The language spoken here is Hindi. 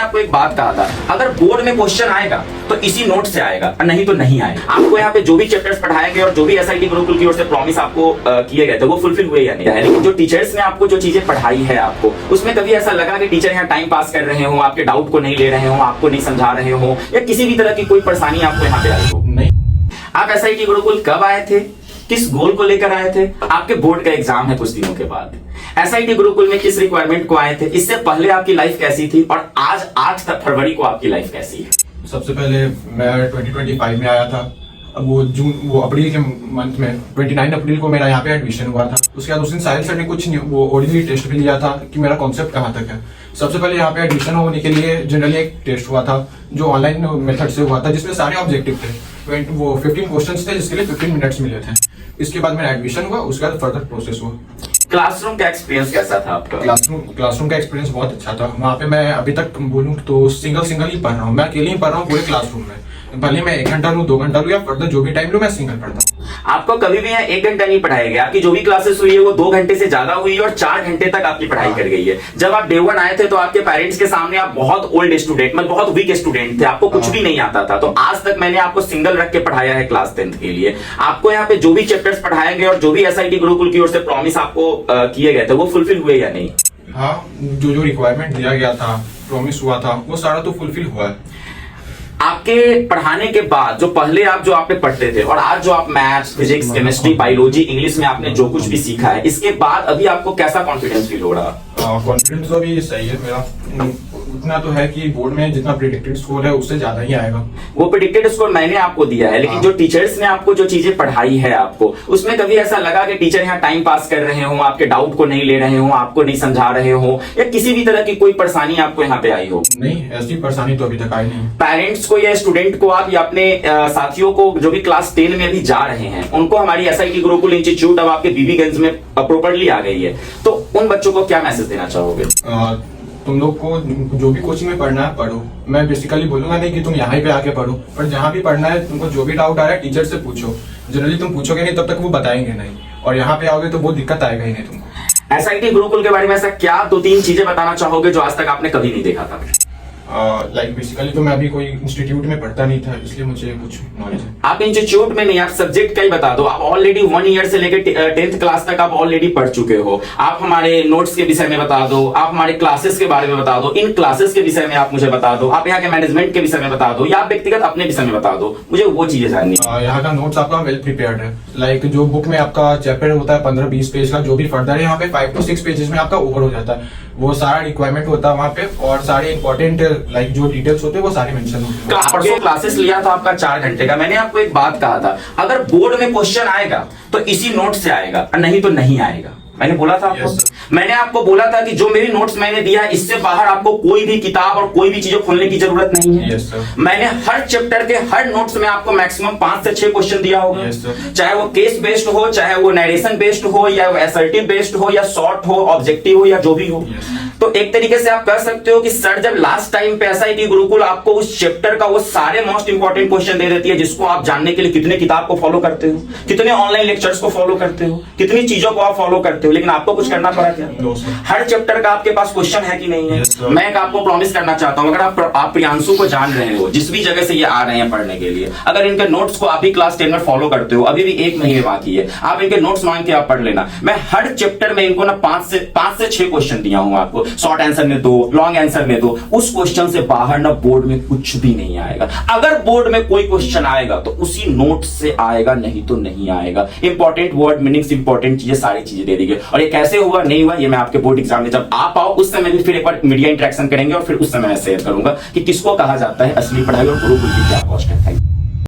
आपको एक बात कहा था, अगर बोर्ड में क्वेश्चन आएगा तो इसी नोट से आएगा और नहीं तो नहीं आएगा। आपको यहाँ पे जो भी चैप्टर्स पढ़ाएंगे और जो भी एसआईटी गुरुकुल की ओर से प्रॉमिस आपको किए गए थे वो फुलफिल हुए या नहीं है। लेकिन जो टीचर्स ने आपको जो चीजें पढ़ाई है आपको, उसमें कभी ऐसा लगा कि टीचर यहाँ टाइम पास कर रहे हो, आपके डाउट को नहीं ले रहे हो, आपको नहीं समझा रहे हो, या किसी भी तरह की कोई परेशानी आपको यहाँ पे आई हो? नहीं। आप एसआईटी गुरुकुल कब आए थे, किस गोल को लेकर आए थे? आपके बोर्ड का एग्जाम है कुछ दिनों के बाद। एसआईटी गुरुकुल में किस रिक्वायरमेंट को आए थे? इससे पहले आपकी लाइफ कैसी थी और आज 8 फरवरी को आपकी लाइफ कैसी है? सबसे पहले मैं 2025 में आया था। अब वो अप्रैल के मंथ में 29 अप्रैल को मेरा यहाँ पे एडमिशन हुआ था। उसके बाद उस दिन साहिल सर ने कुछ वो ऑर्डिनरी टेस्ट भी लिया था कि मेरा कॉन्सेप्ट कहाँ तक है। सबसे पहले यहाँ पे एडमिशन होने के लिए जनरली एक टेस्ट हुआ था जो ऑनलाइन मेथड से हुआ था, जिसमें सारे ऑब्जेक्टिव थे। वो 15 क्वेश्चंस थे जिसके लिए 15 मिनट्स मिले थे। इसके बाद मेरा एडमिशन हुआ, उसके बाद फर्दर प्रोसेस हुआ। क्लासरूम का एक्सपीरियंस कैसा था आपका? क्लासरूम का एक्सपीरियंस बहुत अच्छा था। वहाँ पे मैं अभी तक बोलूँ तो सिंगल ही पढ़ रहा हूँ। मैं अकेले ही पढ़ रहा हूँ पूरे क्लासरूम में। भले मैं 1 घंटा लूँ, 2 घंटा लूँ या फर्दर जो भी टाइम लूँ, मैं सिंगल पढ़ता हूँ। आपको कभी भी यहाँ 1 घंटा नहीं पढ़ाया गया। आपकी जो भी क्लासेस हुई है वो 2 घंटे से ज्यादा हुई है और 4 घंटे तक आपकी पढ़ाई कर गई है। जब आप डे 1 आए थे तो आपके पेरेंट्स के सामने आप बहुत ओल्ड स्टूडेंट, मतलब बहुत वीक स्टूडेंट थे, आपको कुछ भी नहीं आता था। तो आज तक मैंने आपको सिंगल रख के पढ़ाया है क्लास 10th के लिए। आपको यहाँ पे जो भी चैप्टर्स पढ़ाएंगे और जो भी एसआईटी गुरुकुल की ओर से प्रॉमिस आपको किए गए थे वो फुलफिल हुए या नहीं? हाँ, जो रिक्वायरमेंट दिया गया था, प्रॉमिस हुआ था, वो सारा तो फुलफिल हुआ है। आपके पढ़ाने के बाद जो पहले आप जो आपने पढ़ते थे और आज जो आप maths, physics, chemistry, biology, English में आपने जो कुछ भी सीखा है, इसके बाद अभी आपको कैसा कॉन्फिडेंस फील हो रहा? कॉन्फिडेंस तो अभी सही है मेरा। उतना तो है कि बोर्ड में जितना प्रेडिक्टेड स्कोर है उससे ज्यादा ही आएगा। वो प्रेडिक्टेड स्कोर मैंने आपको दिया है, लेकिन जो टीचर्स ने आपको जो चीजें पढ़ाई है आपको, उसमें कभी ऐसा लगा कि टीचर यहाँ टाइम पास कर रहे हो, आपके डाउट को नहीं ले रहे हो, आपको नहीं समझा रहे हो, या किसी भी तरह की कोई परेशानी आपको यहाँ पे आई हो? नहीं, ऐसी परेशानी तो अभी तक आई नहीं। पेरेंट्स को या स्टूडेंट को आप या अपने साथियों को जो भी क्लास 10 में अभी जा रहे हैं, उनको हमारी एसआईटी गुरुकुल इंस्टीट्यूट अब आपके बीबीगंज में प्रॉपर्ली आ गई है, तो उन बच्चों को क्या मैसेज देना चाहोगे? तुम लोग को जो भी कोचिंग में पढ़ना है पढ़ो। मैं बेसिकली बोलूंगा नहीं कि तुम यहाँ पे आके पढ़ो, पर जहाँ भी पढ़ना है तुमको जो भी डाउट आ रहा है टीचर से पूछो। जनरली तुम पूछोगे नहीं तब तक वो बताएंगे नहीं, और यहाँ पे आओगे तो बहुत दिक्कत आएगा ही नहीं तुमको। एसआईटी गुरुकुल के बारे में ऐसा क्या 2-3 चीजें बताना चाहोगे जो आज तक आपने कभी नहीं देखा था? लाइक बेसिकली तो मैं अभी कोई इंस्टीट्यूट में पढ़ता नहीं था, इसलिए मुझे कुछ नॉलेज है। आप इंस्टीट्यूट में नहीं, आप सब्जेक्ट का ही बता दो। आप ऑलरेडी 1 ईयर से लेकर 10th क्लास तक आप ऑलरेडी पढ़ चुके हो। आप हमारे नोट्स के विषय में बता दो, आप हमारे क्लासेस के बारे में बता दो, इन क्लासेस के विषय में आप मुझे बता दो, आप यहाँ के मैनेजमेंट के विषय में बता दो, या आप व्यक्तिगत अपने विषय में बता दो। मुझे वो चीजें जाननी है। यहाँ का नोट्स आपका वेल प्रिपेयर्ड है। लाइक जो बुक में आपका चैप्टर होता है 15-20 पेज का, जो भी फर्दर है यहाँ पे 5 to 6 पेजेस में आपका ओवर हो जाता है। वो सारा रिक्वायरमेंट होता है वहाँ पे, और सारे इंपॉर्टेंट लाइक जो डिटेल्स होते हैं वो सारे मेंशन होते हैं। परसों क्लासेस लिया था आपका 4 घंटे का। मैंने आपको एक बात कहा था, अगर बोर्ड में क्वेश्चन आएगा तो इसी नोट से आएगा और नहीं तो नहीं आएगा। मैंने बोला था आपको। मैंने आपको बोला था कि जो मेरी नोट्स मैंने दिया है, इससे बाहर आपको कोई भी किताब और कोई भी चीजें खोलने की जरूरत नहीं है। मैंने हर चैप्टर के हर नोट्स में आपको मैक्सिमम 5 से 6 क्वेश्चन दिया होगा। चाहे वो केस बेस्ड हो, चाहे वो नरेशन बेस्ड हो, या वो असर्टिव बेस्ड हो, या शॉर्ट हो, ऑब्जेक्टिव हो, या जो भी हो। तो एक तरीके से आप कह सकते हो कि सर जब लास्ट टाइम पे एसआईटी गुरुकुल आपको उस चैप्टर का वो सारे मोस्ट इंपॉर्टेंट क्वेश्चन दे देती है, जिसको आप जानने के लिए कितने किताब को फॉलो करते हो, कितने ऑनलाइन लेक्चर्स को फॉलो करते हो, कितनी चीजों को आप फॉलो करते हो, लेकिन आपको कुछ करना पड़ा क्या? हर चैप्टर का आपके पास क्वेश्चन है कि नहीं है? मैं आपको प्रॉमिस करना चाहता हूं, अगर आप प्रियांशु को जान रहे हो, जिस भी जगह से ये आ रहे हैं पढ़ने के लिए, अगर इनके नोट्स को आप भी क्लास 10 में फॉलो करते हो, अभी भी 1 महीने बाकी है, आप इनके नोट्स मांग के आप पढ़ लेना। मैं हर चैप्टर में इनको ना 5 से 6 क्वेश्चन दिया हूं आपको। शॉर्ट आंसर में दो, लॉन्ग आंसर में दो। उस क्वेश्चन से बाहर ना बोर्ड में कुछ भी नहीं आएगा। अगर बोर्ड में कोई क्वेश्चन आएगा तो उसी नोट से आएगा, नहीं तो नहीं आएगा। इंपॉर्टेंट वर्ड मीनिंग्स, इंपॉर्टेंट चीजें, सारी चीजें दे देंगे। और ये कैसे हुआ नहीं हुआ, ये मैं आपके बोर्ड एग्जाम में जब आप आओ उस समय भी फिर एक बार मीडिया इंटरेक्शन करेंगे, और फिर उस समय मैं शेयर करूंगा कि किसको कहा जाता है असली पढ़ाई और गुरुकुल की क्या कॉस्ट है।